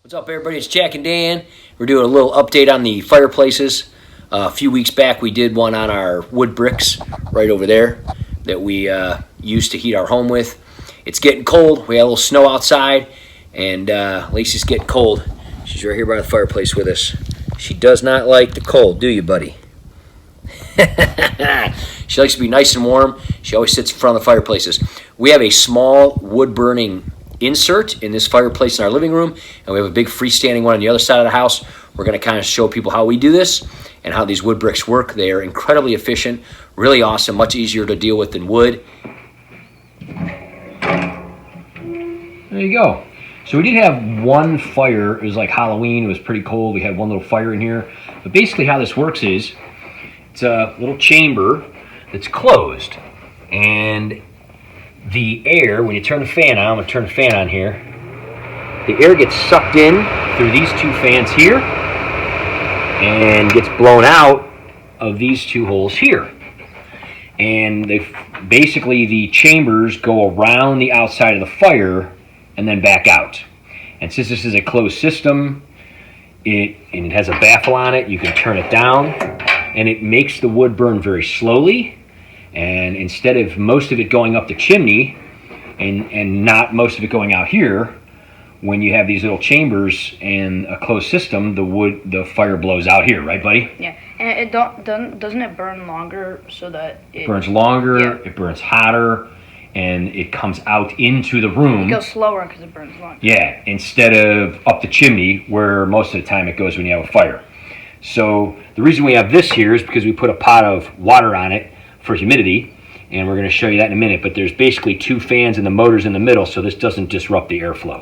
What's up, everybody? It's Jack and Dan. We're doing a little update on the fireplaces. A few weeks back, we did one on our wood bricks right over there that we used to heat our home with. It's getting cold. We had a little snow outside, and Lacey's getting cold. She's right here by the fireplace with us. She does not like the cold, do you, buddy? She likes to be nice and warm. She always sits in front of the fireplaces. We have a small wood-burning insert in this fireplace in our living room, and we have a big freestanding one on the other side of the house. We're going to kind of show people how we do this and how these wood bricks work. They are incredibly efficient, really awesome, much easier to deal with than wood. There you go. So we did have one fire. It was like Halloween. It was pretty cold. We had one little fire in here. But basically how this works is it's a little chamber that's closed, and the air, when you turn the fan on, I'm going to turn the fan on here, the air gets sucked in through these two fans here and gets blown out of these two holes here. And basically the chambers go around the outside of the fire and then back out. And since this is a closed system, it has a baffle on it, you can turn it down, and it makes the wood burn very slowly. And instead of most of it going up the chimney and not most of it going out here, when you have these little chambers and a closed system, the fire blows out here, right, buddy? Yeah, and it doesn't it burn longer so that it burns longer, yeah. It burns hotter, and it comes out into the room. It goes slower because it burns longer. Yeah, instead of up the chimney where most of the time it goes when you have a fire. So the reason we have this here is because we put a pot of water on it for humidity, and we're going to show you that in a minute, but there's basically two fans and the motors in the middle, so this doesn't disrupt the airflow.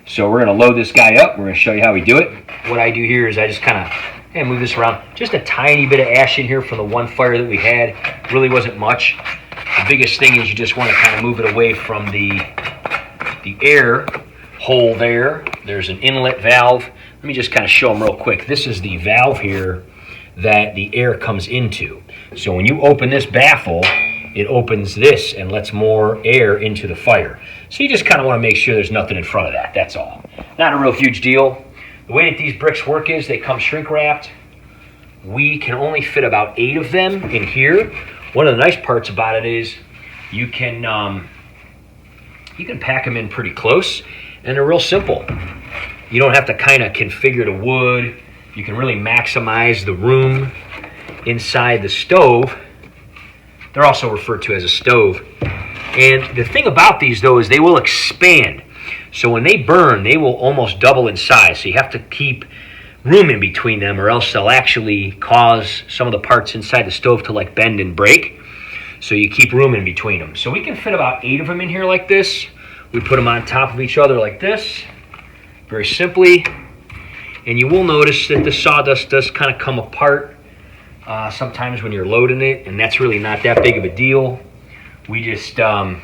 So we're going to load this guy up. We're going to show you how we do it. What I do here is I just kind of move this around. Just a tiny bit of ash in here from the one fire that we had. Really wasn't much. The biggest thing is you just want to kind of move it away from the air hole there. There's an inlet valve. Let me just kind of show them real quick. This is the valve here that the air comes into. So when you open this baffle, it opens this and lets more air into the fire. So you just kind of want to make sure there's nothing in front of that, that's all. Not a real huge deal. The way that these bricks work is they come shrink wrapped. We can only fit about 8 of them in here. One of the nice parts about it is you can pack them in pretty close, and they're real simple. You don't have to kind of configure the wood. You can really maximize the room inside the stove. They're also referred to as a stove. And the thing about these, though, is they will expand. So when they burn, they will almost double in size. So you have to keep room in between them, or else they'll actually cause some of the parts inside the stove to like bend and break. So you keep room in between them. So we can fit about 8 of them in here like this. We put them on top of each other like this, very simply. And you will notice that the sawdust does kind of come apart sometimes when you're loading it, and that's really not that big of a deal. We just got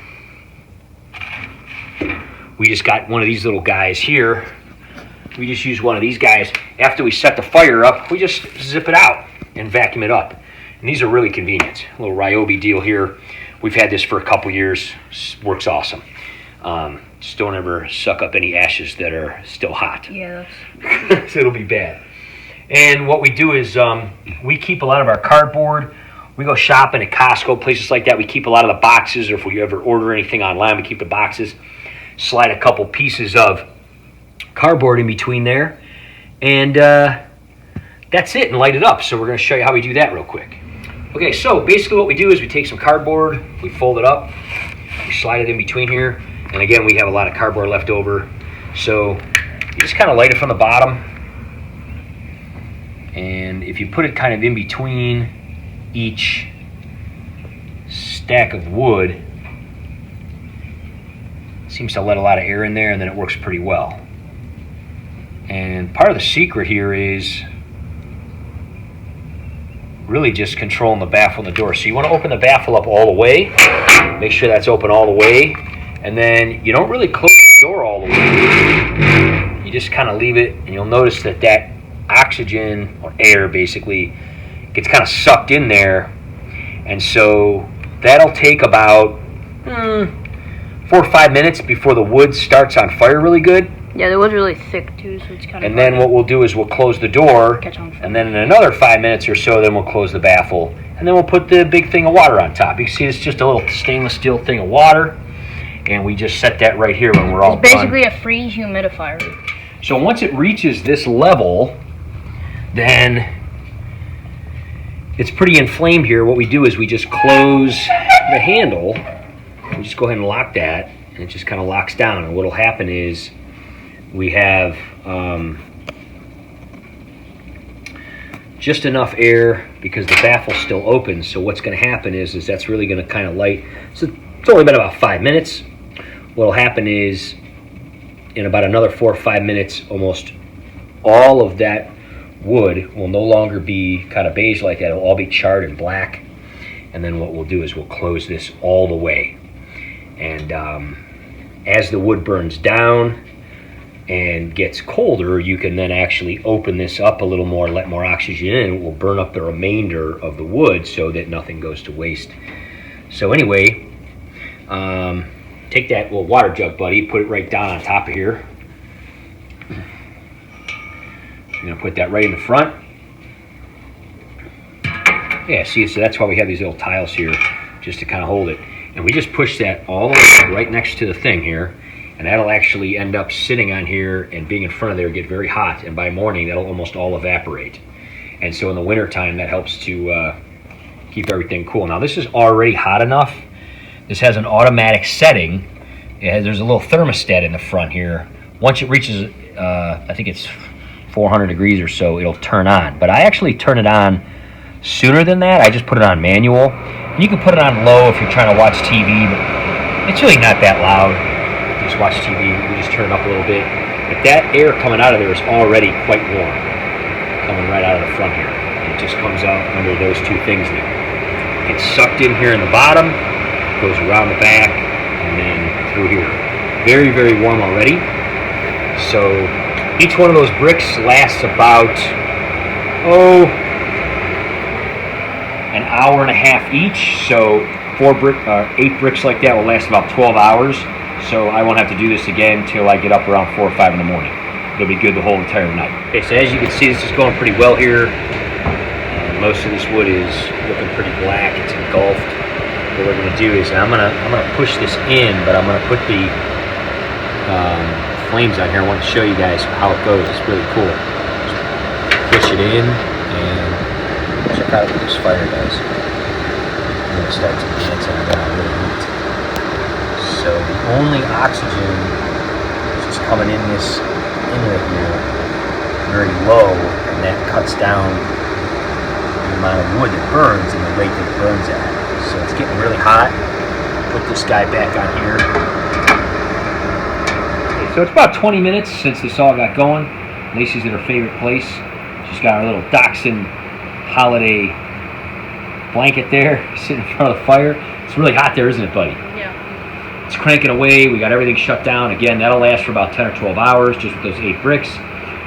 one of these little guys here. We just use one of these guys. After we set the fire up, we just zip it out and vacuum it up. And these are really convenient. A little Ryobi deal here. We've had this for a couple years. Works awesome. Just don't ever suck up any ashes that are still hot. Yeah. So it'll be bad. And what we do is we keep a lot of our cardboard. We go shopping at Costco, places like that. We keep a lot of the boxes, or if we ever order anything online, we keep the boxes. Slide a couple pieces of cardboard in between there. And that's it, and light it up. So we're going to show you how we do that real quick. Okay, so basically what we do is we take some cardboard, we fold it up, we slide it in between here. And again, we have a lot of cardboard left over. So you just kind of light it from the bottom. And if you put it kind of in between each stack of wood, it seems to let a lot of air in there, and then it works pretty well. And part of the secret here is really just controlling the baffle and the door. So you want to open the baffle up all the way. Make sure that's open all the way. And then you don't really close the door all the way. You just kind of leave it, and you'll notice that that oxygen, or air basically, gets kind of sucked in there. And so that'll take about 4 or 5 minutes before the wood starts on fire really good. Yeah, the wood's really thick too, so it's kind of. And then what we'll do is we'll close the door, Catch on fire. and then in another 5 minutes or so, then we'll close the baffle, and then we'll put the big thing of water on top. You can see it's just a little stainless steel thing of water, and we just set that right here when we're all It's done. basically a free humidifier. So once it reaches this level, then it's pretty inflamed here. What we do is we just close the handle. We just go ahead and lock that, and it just kind of locks down. And what will happen is we have just enough air because the baffle's still open. So what's going to happen is that's really going to kind of light. So it's only been about 5 minutes. What will happen is in about another 4 or 5 minutes, almost all of that wood will no longer be kind of beige like that. It'll all be charred and black. And then what we'll do is we'll close this all the way. And as the wood burns down and gets colder, you can then actually open this up a little more, let more oxygen in. It will burn up the remainder of the wood so that nothing goes to waste. So anyway, take that little water jug, buddy, put it right down on top of here. I'm going to put that right in the front. Yeah, see, so that's why we have these little tiles here, just to kind of hold it. And we just push that all the way right next to the thing here, and that'll actually end up sitting on here and being in front of there, get very hot, and by morning that'll almost all evaporate. And so in the winter time, that helps to keep everything cool. Now this is already hot enough. This has an automatic setting. There's a little thermostat in the front here. Once it reaches, I think it's 400 degrees or so, it'll turn on. But I actually turn it on sooner than that. I just put it on manual. And you can put it on low if you're trying to watch TV, but it's really not that loud. You just watch TV, we just turn it up a little bit. But that air coming out of there is already quite warm, coming right out of the front here. And it just comes out under those two things there. It's sucked in here in the bottom, goes around the back, and then through here. Very, very warm already. So each one of those bricks lasts about, an hour and a half each. So 8 bricks like that will last about 12 hours. So I won't have to do this again until I get up around 4 or 5 in the morning. It'll be good the whole entire night. Okay, so as you can see, this is going pretty well here. Most of this wood is looking pretty black. It's engulfed. What we're going to do is I'm gonna push this in, but I'm going to put the flames on here. I want to show you guys how it goes. It's really cool. Just push it in and check out what this fire does. I'm going to start to dance on it a little bit. So the only oxygen is just coming in this inlet here, very low, and that cuts down the amount of wood that burns and the rate that it burns at. So it's getting really hot. Put this guy back on here. Okay, so it's about 20 minutes since this all got going. Lacey's at her favorite place. She's got her little Dachshund holiday blanket there, sitting in front of the fire. It's really hot there, isn't it, buddy? Yeah. It's cranking away. We got everything shut down. Again, that'll last for about 10 or 12 hours, just with those 8 bricks.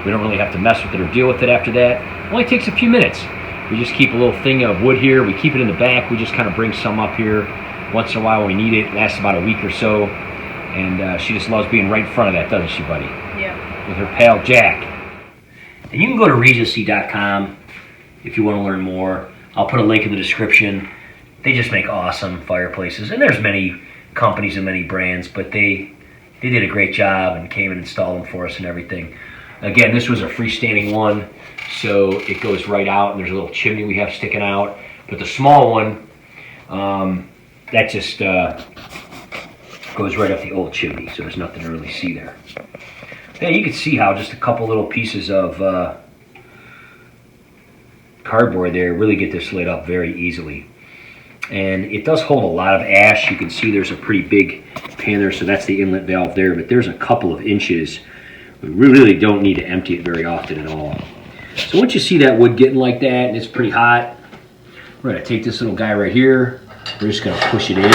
We don't really have to mess with it or deal with it after that. It only takes a few minutes. We just keep a little thing of wood here. We keep it in the back. We just kind of bring some up here once in a while when we need it. It lasts about a week or so. And she just loves being right in front of that, doesn't she, buddy? Yeah. With her pal, Jack. And you can go to Regency.com if you want to learn more. I'll put a link in the description. They just make awesome fireplaces. And there's many companies and many brands, but they did a great job and came and installed them for us and everything. Again, this was a freestanding one, so it goes right out, and there's a little chimney we have sticking out. But the small one, that just goes right up the old chimney, so there's nothing to really see there. Yeah, you can see how just a couple little pieces of cardboard there really get this lit up very easily. And it does hold a lot of ash. You can see there's a pretty big pan there, so that's the inlet valve there, but there's a couple of inches. We really don't need to empty it very often at all. So once you see that wood getting like that and it's pretty hot, we're going to take this little guy right here. We're just going to push it in.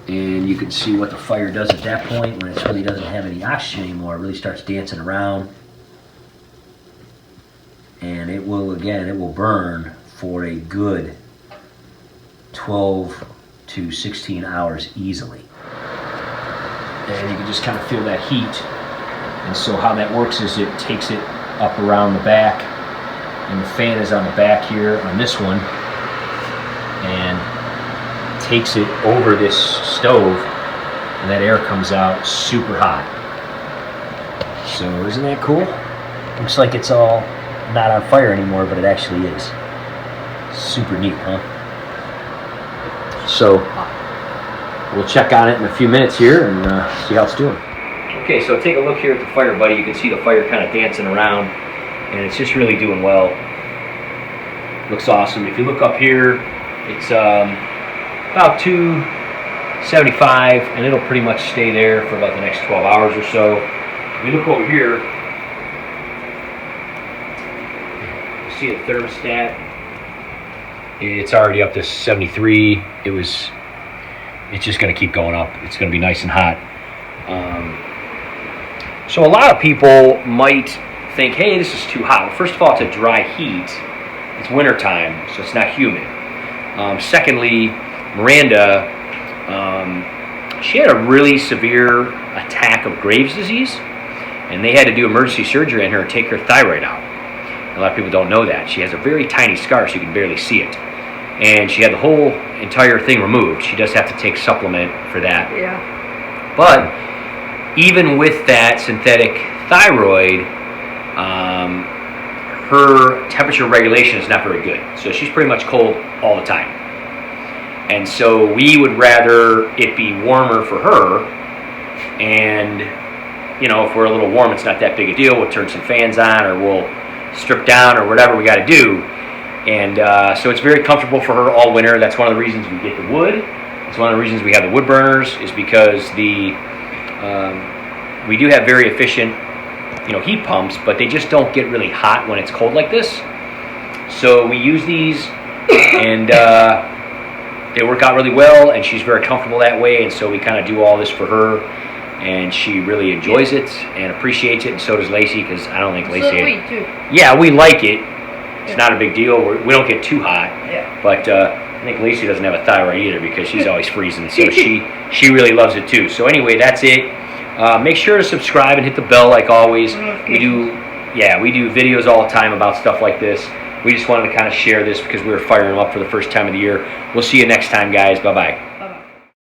And you can see what the fire does at that point when it really doesn't have any oxygen anymore. It really starts dancing around. And it will, again, it will burn for a good 12 to 16 hours easily. And you can just kind of feel that heat And so how that works is it takes it up around the back, and the fan is on the back here on this one, and takes it over this stove, and that air comes out super hot. So isn't that cool? Looks like it's all not on fire anymore, but it actually is. Super neat, huh? So we'll check on it in a few minutes here and see how it's doing. Okay, so take a look here at the fire, buddy. You can see the fire kind of dancing around, and it's just really doing well. Looks awesome. If you look up here, it's about 275, and it'll pretty much stay there for about the next 12 hours or so. If you look over here, you see the thermostat. It's already up to 73. It's just going to keep going up. It's going to be nice and hot. So a lot of people might think, hey, this is too hot. Well, first of all, it's a dry heat. It's wintertime, so it's not humid. Secondly, Miranda, she had a really severe attack of Graves' disease, and they had to do emergency surgery on her and take her thyroid out. A lot of people don't know that. She has a very tiny scar, so you can barely see it. And she had the whole entire thing removed. She does have to take supplement for that. Yeah. But even with that synthetic thyroid, her temperature regulation is not very good. So she's pretty much cold all the time. And so we would rather it be warmer for her. And, you know, if we're a little warm, it's not that big a deal. We'll turn some fans on, or we'll strip down, or whatever we got to do. And so it's very comfortable for her all winter. That's one of the reasons we get the wood. It's one of the reasons we have the wood burners, is because we do have very efficient, heat pumps, but they just don't get really hot when it's cold like this. So we use these, and they work out really well, and she's very comfortable that way. And so we kind of do all this for her, and she really enjoys it and appreciates it, and so does Lacey, because I don't think Lacey... So we too. Yeah, we like it. It's not a big deal. We don't get too hot. Yeah. But I think Lacey doesn't have a thyroid either, because she's always freezing. So she really loves it too. So anyway, that's it. Make sure to subscribe and hit the bell like always. We do videos all the time about stuff like this. We just wanted to kind of share this because we were firing them up for the first time of the year. We'll see you next time, guys. Bye-bye.